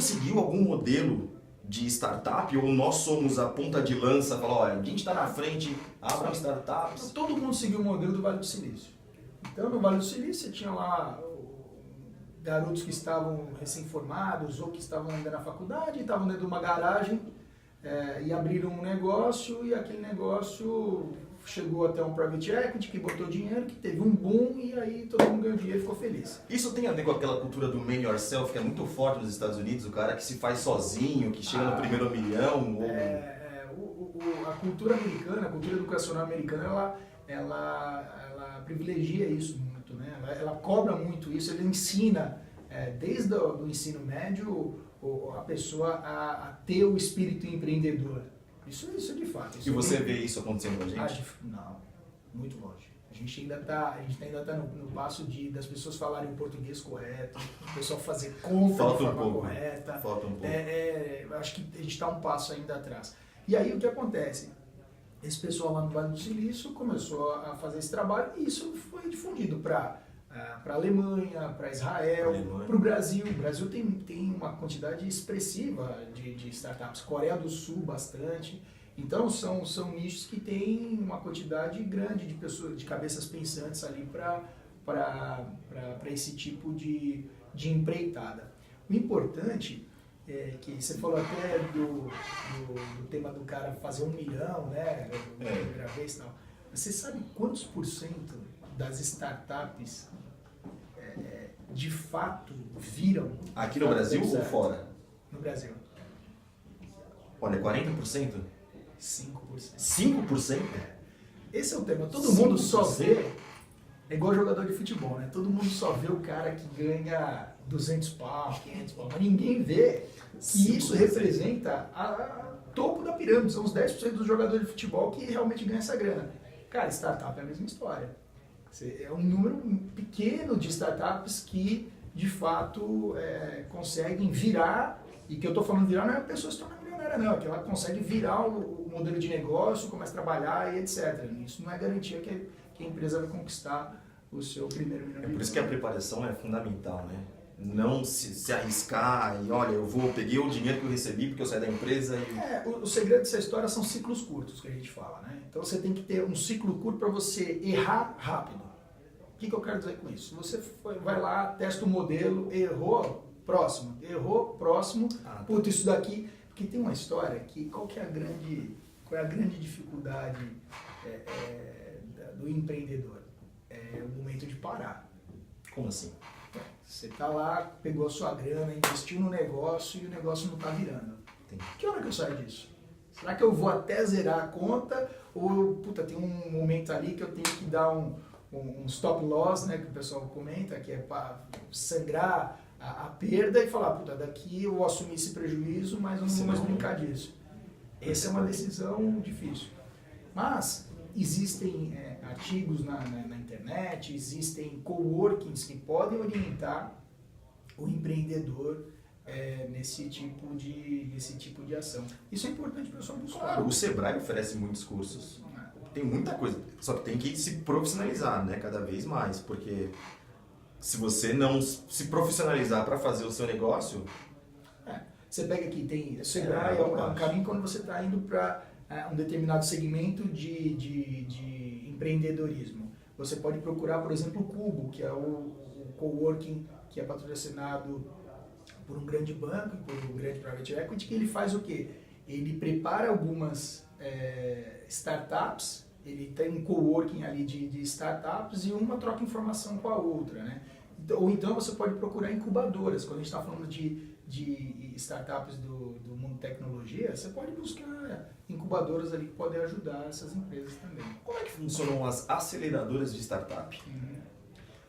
seguiu algum modelo de startup ou nós somos a ponta de lança, falar, olha, a gente está na frente, abram startups? Todo mundo seguiu o modelo do Vale do Silício. Então, no Vale do Silício, você tinha lá garotos que estavam recém-formados ou que estavam ainda na faculdade, estavam dentro de uma garagem e abriram um negócio, e aquele negócio chegou até um private equity que botou dinheiro, que teve um boom, e aí todo mundo ganhou dinheiro e ficou feliz. Isso tem a ver com aquela cultura do man yourself, que é muito forte nos Estados Unidos, o cara que se faz sozinho, que chega no primeiro milhão? Ou... A cultura americana, a cultura educacional americana, ela privilegia isso muito, né? Ela cobra muito isso, ela ensina, desde o ensino médio, a pessoa a ter o espírito empreendedor. Isso de fato. E você vê isso acontecendo com a gente? Não, muito longe. A gente ainda está no passo das pessoas falarem o português correto, o pessoal fazer compra de forma correta. Falta um pouco. Acho que a gente está um passo ainda atrás. E aí o que acontece? Esse pessoal lá no Vale do Silício começou a fazer esse trabalho e isso foi difundido para a Alemanha, para Israel, para o Brasil. O Brasil tem uma quantidade expressiva de startups. Coreia do Sul, bastante. Então, são nichos que têm uma quantidade grande de pessoas, de cabeças pensantes ali para esse tipo de empreitada. O importante é que você falou até do tema do cara fazer 1 milhão, né? Primeira vez e tal. Você sabe quantos % das startups de fato viram? Aqui no Brasil ou fora? No Brasil. Olha, 40%? 5%. 5%? Esse é o tema. Todo mundo só vê, é igual jogador de futebol, né? Todo mundo só vê o cara que ganha 200 pau, 500 pau, mas ninguém vê que isso representa a topo da pirâmide. São os 10% dos jogadores de futebol que realmente ganham essa grana. Cara, startup é a mesma história. É um número pequeno de startups que, de fato, conseguem virar, e que eu estou falando virar não é a pessoa se tornar milionária, não, é que ela consegue virar o modelo de negócio, começa a trabalhar e etc. Isso não é garantia que a empresa vai conquistar o seu primeiro milhão de por isso que a preparação é fundamental, né? Não se arriscar e, olha, peguei o dinheiro que eu recebi porque eu saí da empresa e... O segredo dessa história são ciclos curtos, que a gente fala, né? Então você tem que ter um ciclo curto para você errar rápido. O que eu quero dizer com isso? Você vai lá, testa o modelo, errou, próximo. Errou, próximo. Puta, isso daqui... Porque tem uma história que qual é a grande dificuldade do empreendedor? É o momento de parar. Como assim? Você está lá, pegou a sua grana, investiu no negócio e o negócio não está virando. Que hora que eu saio disso? Será que eu vou até zerar a conta? Ou, tem um momento ali que eu tenho que dar um stop loss, né, que o pessoal comenta, que é para sangrar a perda e falar, daqui eu vou assumir esse prejuízo, mas eu não vou mais brincar disso. Essa é uma decisão difícil. Mas existem artigos na internet, existem coworkings que podem orientar o empreendedor nesse tipo de ação. Isso é importante para o pessoal buscar. Claro, o Sebrae oferece muitos cursos. Tem muita coisa, só que tem que se profissionalizar, né, cada vez mais, porque se você não se profissionalizar para fazer o seu negócio... Você pega aqui, tem o Sebrae, é um caminho quando você está indo para um determinado segmento de empreendedorismo. Você pode procurar, por exemplo, o Cubo, que é o coworking que é patrocinado por um grande banco, por um grande private equity, que ele faz o quê? Ele prepara algumas startups, ele tem um coworking ali de startups e uma troca informação com a outra, né? Ou então você pode procurar incubadoras. Quando a gente está falando de startups do mundo tecnologia, você pode buscar incubadoras ali que podem ajudar essas empresas também. Como é que funcionam as aceleradoras de startup?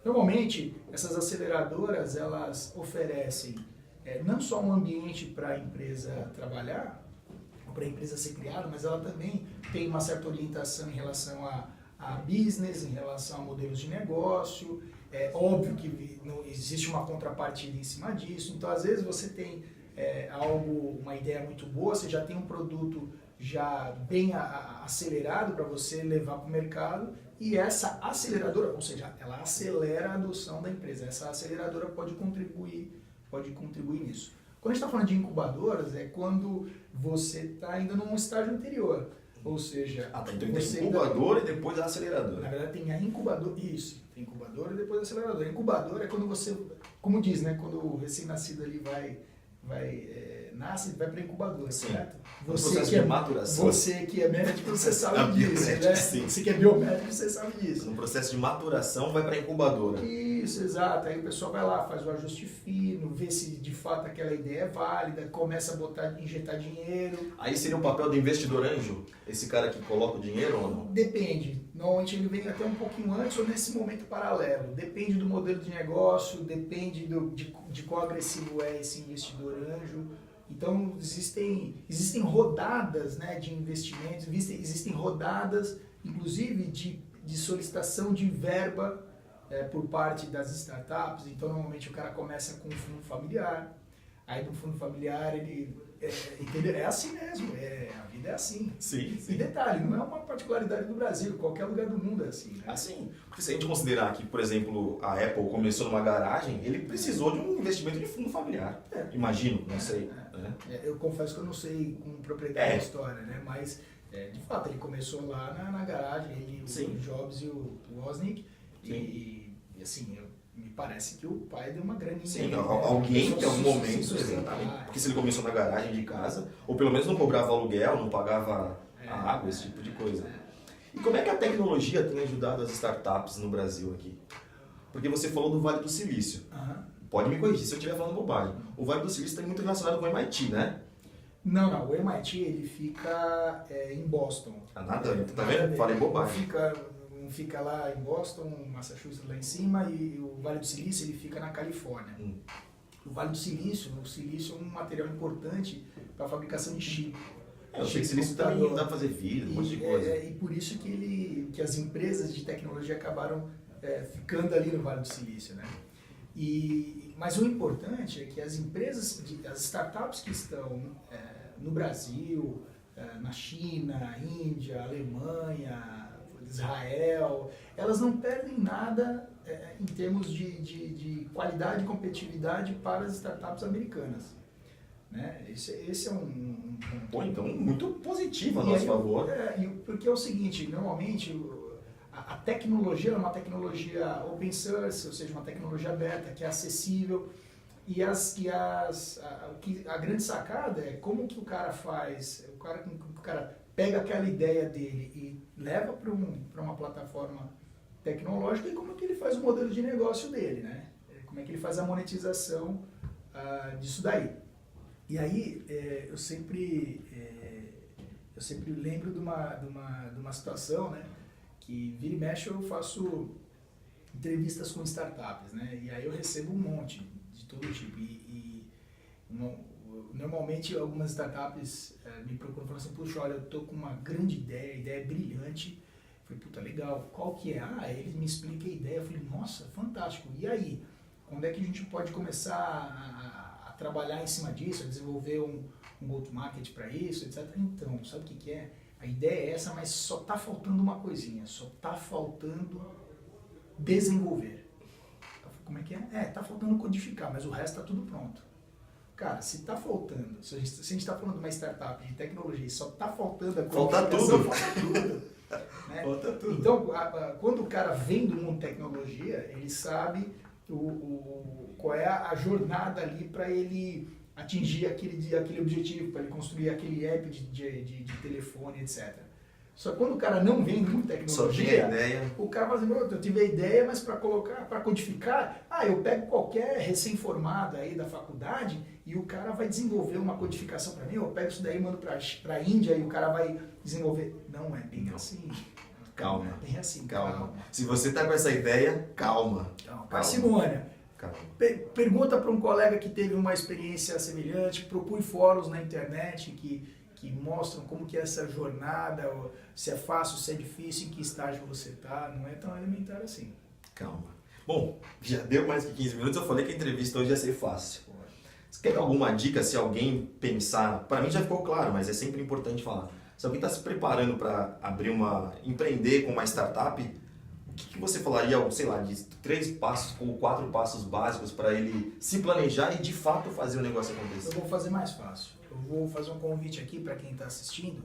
Normalmente, essas aceleradoras, elas oferecem não só um ambiente para a empresa trabalhar, para a empresa ser criada, mas ela também tem uma certa orientação em relação a business, em relação a modelos de negócio. É óbvio que não existe uma contrapartida em cima disso. Então, às vezes, você tem uma ideia muito boa, você já tem um produto já bem acelerado para você levar para o mercado, e essa aceleradora, ou seja, ela acelera a adoção da empresa. Essa aceleradora pode contribuir nisso. Quando a gente está falando de incubadoras, é quando você está ainda num estágio anterior. Ou seja, Tá. Então tem você incubadora e depois a aceleradora. Na verdade, tem a incubadora. Isso, tem incubadora e depois a aceleradora. A incubadora é quando você, como diz, né? Quando o recém-nascido ali nasce, vai para a incubadora, Sim. certo? Processo de maturação. Você que é médico, você sabe disso, biomédico, né? sim. Você que é biomédico, você sabe disso. No processo de maturação vai para a incubadora. Isso, exato. Aí o pessoal vai lá, faz o ajuste fino, vê se de fato aquela ideia é válida, começa a injetar dinheiro. Aí seria o papel do investidor anjo? Esse cara que coloca o dinheiro ou não? Depende. Normalmente ele vem até um pouquinho antes ou nesse momento paralelo. Depende do modelo de negócio, depende de quão agressivo é esse investidor anjo. Então existem rodadas, né, de investimentos, existem rodadas, inclusive, de solicitação de verba por parte das startups. Então normalmente o cara começa com um fundo familiar, aí do fundo familiar ele... entendeu? É assim mesmo, a vida é assim. Sim, E detalhe, não é uma particularidade do Brasil, qualquer lugar do mundo é assim. Né? Assim, porque se a gente considerar que, por exemplo, a Apple começou numa garagem, ele precisou de um investimento de fundo familiar. Imagino, não sei. Né? Eu confesso que eu não sei com propriedade da história, né? Mas, de fato, ele começou lá na garagem, ele, o Jobs e o Wozniak, e assim, me parece que o pai deu uma graninha. Sim, alguém em algum momento, exatamente. Porque se ele começou na garagem de casa, ou pelo menos não cobrava aluguel, não pagava a água, esse tipo de coisa. E como é que a tecnologia tem ajudado as startups no Brasil aqui? Porque você falou do Vale do Silício. Pode me corrigir se eu estiver falando bobagem. O Vale do Silício está muito relacionado com o MIT, né? Não, o MIT ele fica em Boston. Nada, tá vendo? Falei bobagem. Fica lá em Boston, Massachusetts lá em cima, e o Vale do Silício ele fica na Califórnia. O Vale do Silício, o silício é um material importante para a fabricação de chip. Eu sei que silício também dá para fazer vidro, um monte de coisa. E por isso que as empresas de tecnologia acabaram ficando ali no Vale do Silício, né? Mas o importante é que as empresas, as startups que estão no Brasil, na China, Índia, Alemanha, Israel, elas não perdem nada em termos de qualidade e competitividade para as startups americanas. Né? Esse é um ponto. Então, muito positivo a nosso favor. Porque é o seguinte, normalmente a tecnologia é uma tecnologia open source, ou seja, uma tecnologia aberta, que é acessível, e a grande sacada é como que o cara faz, o cara pega aquela ideia dele e leva para uma plataforma tecnológica, e como é que ele faz o modelo de negócio dele, né? Como é que ele faz a monetização disso daí. E aí eu sempre lembro de uma situação, né? Que vira e mexe eu faço entrevistas com startups, né? E aí eu recebo um monte de todo tipo. Normalmente algumas startups me procuram e falam assim, puxa, olha, eu tô com uma grande ideia, a ideia é brilhante. Eu falei, puta, legal, qual que é? Eles me explicam a ideia. Eu falei, nossa, fantástico. E aí? Quando é que a gente pode começar a trabalhar em cima disso, a desenvolver um go-to-market para isso, etc. Então, sabe o que é? A ideia é essa, mas só está faltando uma coisinha, só está faltando desenvolver. Como é que é? Está faltando codificar, mas o resto está tudo pronto. Cara, se está faltando, se a gente está falando de uma startup de tecnologia e só está faltando a codificação, falta tudo. Né? Falta tudo. Então, quando o cara vem do mundo tecnologia, ele sabe qual é a jornada ali para ele atingir aquele objetivo, para ele construir aquele app de telefone, etc. Só que quando o cara não vem de tecnologia, o cara fala assim, eu tive a ideia, mas para codificar, eu pego qualquer recém-formado aí da faculdade e o cara vai desenvolver uma codificação para mim, eu pego isso daí e mando para a Índia e o cara vai desenvolver. Não é bem assim. Calma. Não é bem assim, calma. Se você está com essa ideia, calma. Parcimônia. Pergunta para um colega que teve uma experiência semelhante, procure fóruns na internet que mostram como que é essa jornada, se é fácil, se é difícil, em que estágio você está, não é tão elementar assim. Calma. Bom, já deu mais que 15 minutos, eu falei que a entrevista hoje ia ser fácil. Você quer alguma dica se alguém pensar, para mim já ficou claro, mas é sempre importante falar, se alguém está se preparando para empreender com uma startup, o que você falaria, sei lá, de 3 passos ou 4 passos básicos para ele se planejar e de fato fazer o negócio acontecer? Eu vou fazer mais fácil. Eu vou fazer um convite aqui para quem está assistindo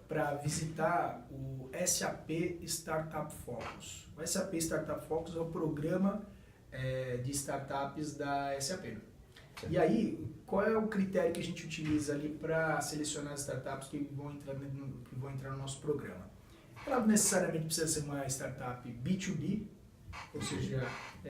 para visitar o SAP Startup Focus. O SAP Startup Focus é o programa de startups da SAP. E aí, qual é o critério que a gente utiliza ali para selecionar as startups que vão entrar no nosso programa? Ela necessariamente precisa ser uma startup B2B, ou seja,